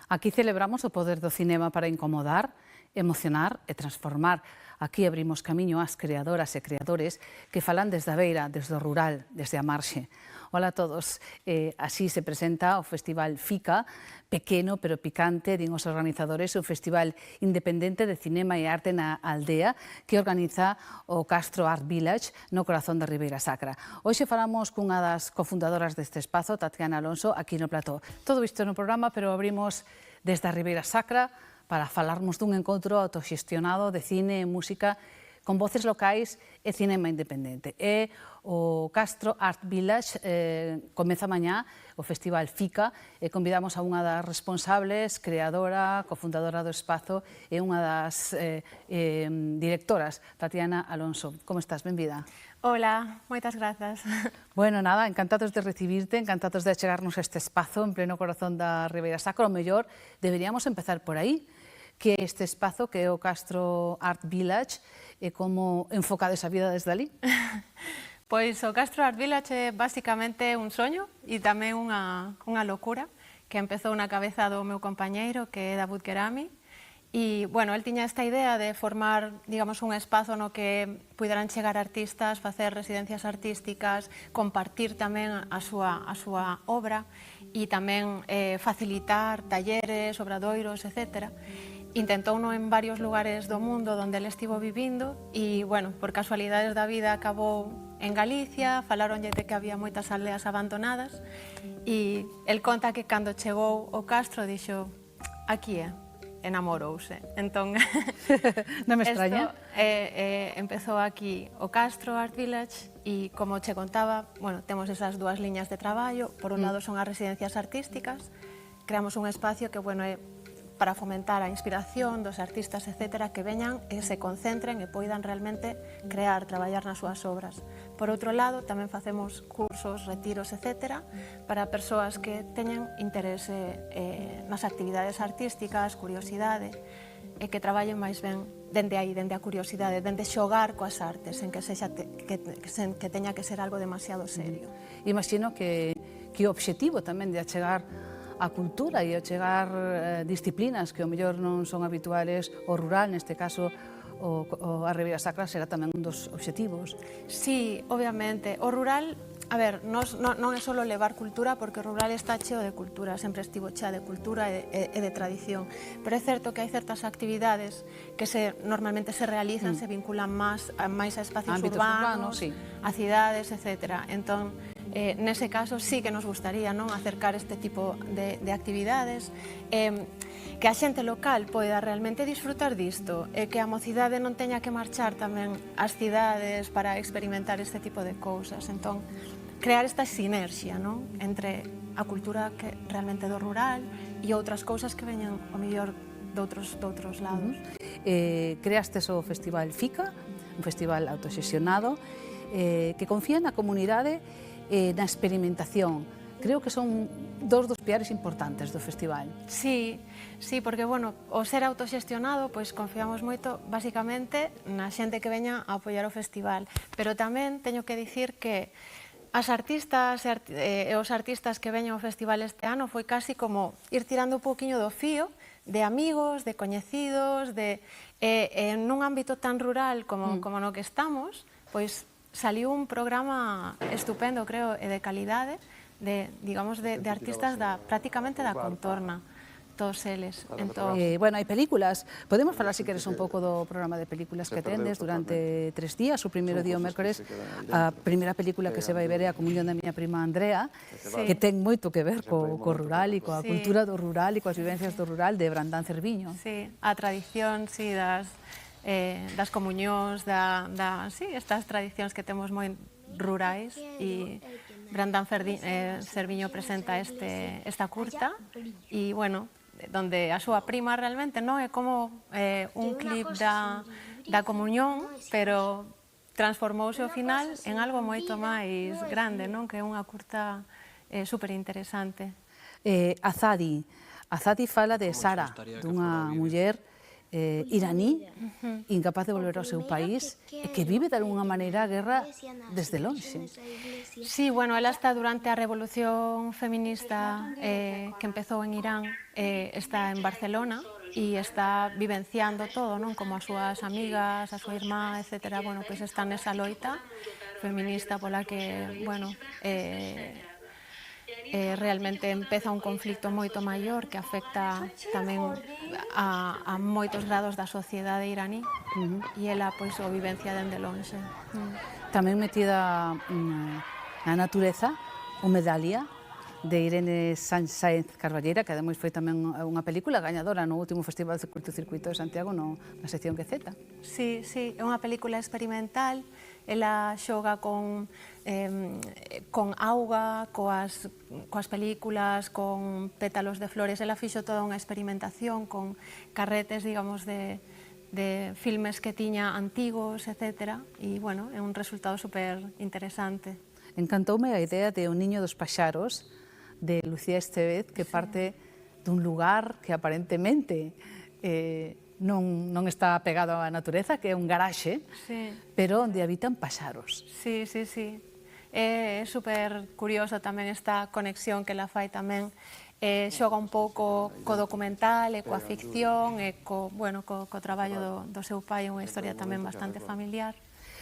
Aquí celebramos o poder do cinema para incomodar, emocionar e transformar. Aquí abrimos camiño ás creadoras e creadores que falan desde a beira, desde o rural, desde a marxe. Ola a todos. Así se presenta o Festival FICA, pequeno pero picante, din os organizadores, un festival independente de cinema e arte na aldea que organiza o Castro Art Village no corazón da Ribeira Sacra. Hoxe falamos cunha das cofundadoras deste espazo, Tatiana Alonso, aquí no plató. Todo isto no programa, pero abrimos desde a Ribeira Sacra para falarmos dun encontro autoxestionado de cine e música con voces locais e cinema independente. É o Castro Art Village, comeza mañá o Festival FICA e convidamos a unha das responsables, creadora, cofundadora do espazo e unha das directoras, Tatiana Alonso. Como estás? Benvida. Hola, moitas grazas. Bueno, nada, encantados de recibirte, encantados de achegarnos a este espazo en pleno corazón da Ribeira Sacra. O mellor, deberíamos empezar por aí, que é este espazo, que é o Castro Art Village, e como enfocades a vida desde ali? Pois o Castro Art Village é basicamente un soño e tamén unha locura que empezou na cabeza do meu compañeiro, que é Davut Kerami. E, bueno, el tiña esta idea de formar, digamos, un espazo no que puderan chegar artistas, facer residencias artísticas, compartir tamén a súa obra e tamén facilitar talleres, obradoiros, etcétera. Intentouno en varios lugares do mundo onde ele estivo vivindo e, bueno, por casualidades da vida acabou en Galicia, falaronlle de que había moitas aldeas abandonadas e el conta que cando chegou ao Castro dixo, aquí é, enamorouse. Entón, non me extraña. Empezou aquí o Castro Art Village e, como che contaba, bueno, temos esas dúas liñas de traballo. Por un lado son as residencias artísticas, creamos un espacio que, bueno, é para fomentar a inspiración dos artistas, etcétera, que veñan e se concentren e poidan realmente crear, traballar nas súas obras. Por outro lado, tamén facemos cursos, retiros, etcétera, para persoas que teñen interese nas actividades artísticas, curiosidade, e que traballen máis ben dende aí, dende a curiosidade, dende xogar coas artes, en que teña que ser algo demasiado serio. Imagino que o obxectivo tamén de achegar a cultura e a chegar disciplinas que ao mellor non son habituales, o rural, neste caso, a Ribeira Sacra será tamén un dos obxectivos. Sí, obviamente. O rural, a ver, non é só levar cultura, porque o rural está cheo de cultura, sempre estivo chea de cultura e de tradición. Pero é certo que hai certas actividades que normalmente se realizan, se vinculan máis a espacios urbanos, a cidades, etcétera. Entón, nese caso sí que nos gustaría acercar este tipo de actividades, que a xente local poida realmente disfrutar disto e que a mocidade non teña que marchar tamén ás cidades para experimentar este tipo de cousas. Entón, crear esta sinerxia entre a cultura que realmente do rural e outras cousas que veñan ao mellor doutros lados. Creastes o Festival FICA, un festival autoxestionado, que confía na comunidade na experimentación. Creo que son dous dos piares importantes do festival. Sí, porque, bueno, o ser autoxestionado, pois confiamos moito, basicamente, na xente que veña a apoiar o festival. Pero tamén teño que dicir que as artistas e os artistas que veñan ao festival este ano foi casi como ir tirando un pouquiño do fío de amigos, de coñecidos, nun ámbito tan rural como no que estamos, pois saliu un programa estupendo, creo, e de calidade, digamos, de artistas prácticamente da contorna, todos eles. Bueno, hai películas. Podemos falar, se queres, un pouco do programa de películas que tendes durante 3 días. O primeiro día, o mércores, a primeira película que se vai ver é A comunión da miña prima Andrea, que ten moito que ver co rural e coa cultura do rural e coas vivencias do rural de Brandán Cerviño. Sí, a tradición, sí, das comunións, estas tradicións que temos moi rurais, e Brandán Cerviño presenta esta curta e, bueno, donde a súa prima realmente é como un clip da comunión, pero transformouse ao final en algo moito máis grande, que é unha curta super interesante. Azadi fala de Sara, dunha muller iraní, incapaz de volver ao seu país, e que vive de alguna maneira a guerra desde lonxe. Sí, bueno, ela está durante a revolución feminista que empezou en Irán, está en Barcelona e está vivenciando todo, non? Como as súas amigas, a súa irmá, etc. Bueno, pois está nesa loita feminista pola que, bueno, realmente empeza un conflicto moito maior que afecta tamén a moitos grados da sociedade iraní e ela pois o vivencia dende lonxe. Tamén metida na natureza, o Medalia, de Irene Sáenz Carballera, que ademais foi tamén unha película gañadora no último Festival de Curtocircuito de Santiago na sección QZ. Sí, sí, é unha película experimental. Ela xoga con auga, coas películas, con pétalos de flores. Ela fixo toda unha experimentación con carretes, digamos, de filmes que tiña antigos, etc. E, bueno, é un resultado super interesante. Encantoume a idea de O niño dos paxaros, de Lucía Estevez, que parte dun lugar que aparentemente non está pegado á natureza, que é un garaxe, pero onde habitan paxaros. Sí, sí, sí. É super curioso tamén esta conexión que ela fai tamén. Xoga un pouco co documental e coa ficción e co traballo do seu pai, unha historia tamén bastante familiar.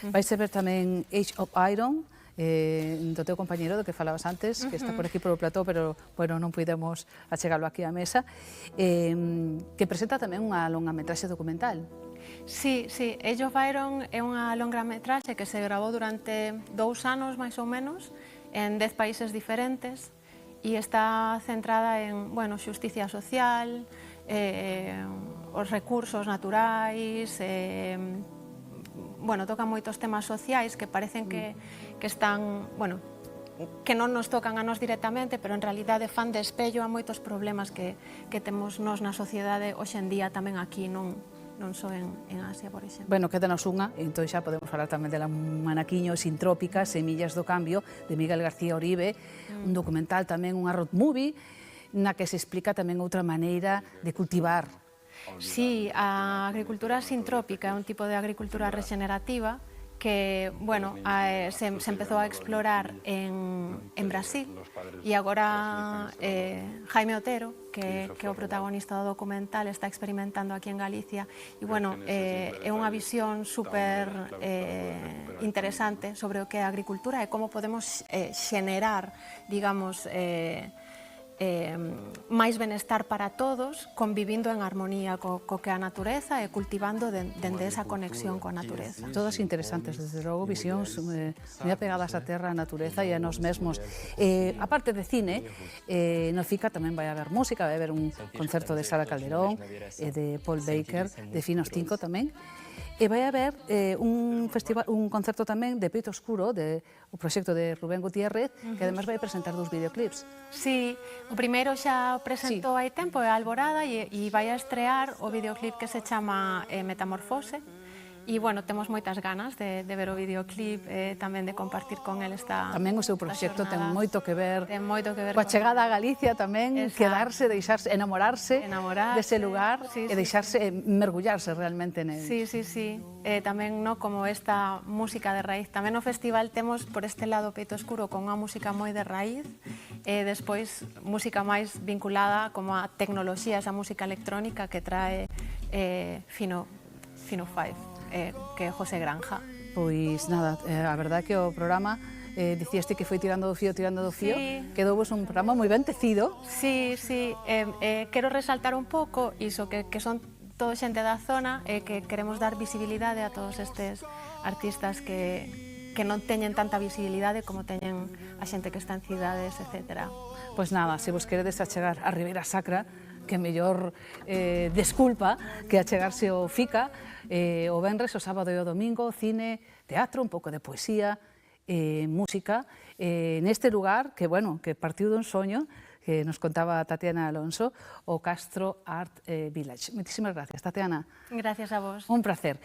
Vais a ver tamén Age of Iron, do teu compañeiro do que falabas antes, que está por aquí polo plató, pero bueno, non puidemos achegalo aquí á mesa, que presenta tamén unha longametraxe documental. Sí, sí, Age of Iron é unha longametraxe que se gravou durante 2 anos, máis ou menos, en 10 países diferentes, e está centrada en, bueno, xusticia social, os recursos naturais, bueno, toca moitos temas sociais que parecen que están, bueno, que non nos tocan a nós directamente, pero en realidade fan de espello a moitos problemas que temos nós na sociedade hoxe en día, tamén aquí, non só en Asia, por exemplo. Bueno, quédanos unha, entón xa podemos falar tamén de la Manaquiño Sintrópica, Semillas do Cambio, de Miguel García Oribe, un documental tamén, unha road movie, na que se explica tamén outra maneira de cultivar. Sí, a agricultura sintrópica é un tipo de agricultura regenerativa que, bueno, se empezou a explorar en Brasil e agora Jaime Otero, que é o protagonista do documental, está experimentando aquí en Galicia e, bueno, é unha visión super interesante sobre o que é a agricultura e como podemos xenerar, digamos, máis benestar para todos, convivindo en armonía co que é a natureza e cultivando dende esa conexión coa natureza. Todas interesantes, desde logo, visións moi apegadas á terra, á natureza e a nós mesmos. A parte de cine, no FICA tamén vai haber música, vai haber un concerto de Sara Calderón, de Paul Baker, de Finos Cinco tamén, e vai haber un concerto tamén de Peito Oscuro, o proxecto de Rubén Gutiérrez, que además vai presentar 2 videoclips. Sí, o primeiro xa presentou hai tempo, é Alborada, e vai a estrear o videoclip que se chama Metamorfose. E, bueno, temos moitas ganas de ver o videoclip, tamén de compartir con el esta Tamén o seu proxecto ten moito que ver coa coa chegada a Galicia tamén, quedarse, deixarse, enamorarse dese lugar e deixarse, mergullarse realmente nel. Sí, sí, sí. Tamén, como esta música de raíz. Tamén no festival temos por este lado Peito Oscuro con unha música moi de raíz, e despois música máis vinculada como a tecnoloxía, esa música electrónica que trae Fino Five. Que é José Granja. Pois nada, a verdade que o programa dicíaste que foi tirando do fío, quedou vos un programa moi ben tecido. Sí, sí, quero resaltar un pouco iso, que son todo xente da zona e que queremos dar visibilidade a todos estes artistas que non teñen tanta visibilidade como teñen a xente que está en cidades, etc. Pois nada, se vos queredes achegar a Ribeira Sacra, que mellor desculpa que achegarse ao FICA, o venres, o sábado e o domingo, cine, teatro, un pouco de poesía, música, neste lugar que, bueno, que partiu dun soño que nos contaba Tatiana Alonso, o Castro Art Village. Moitísimas gracias, Tatiana. Gracias a vos. Un placer.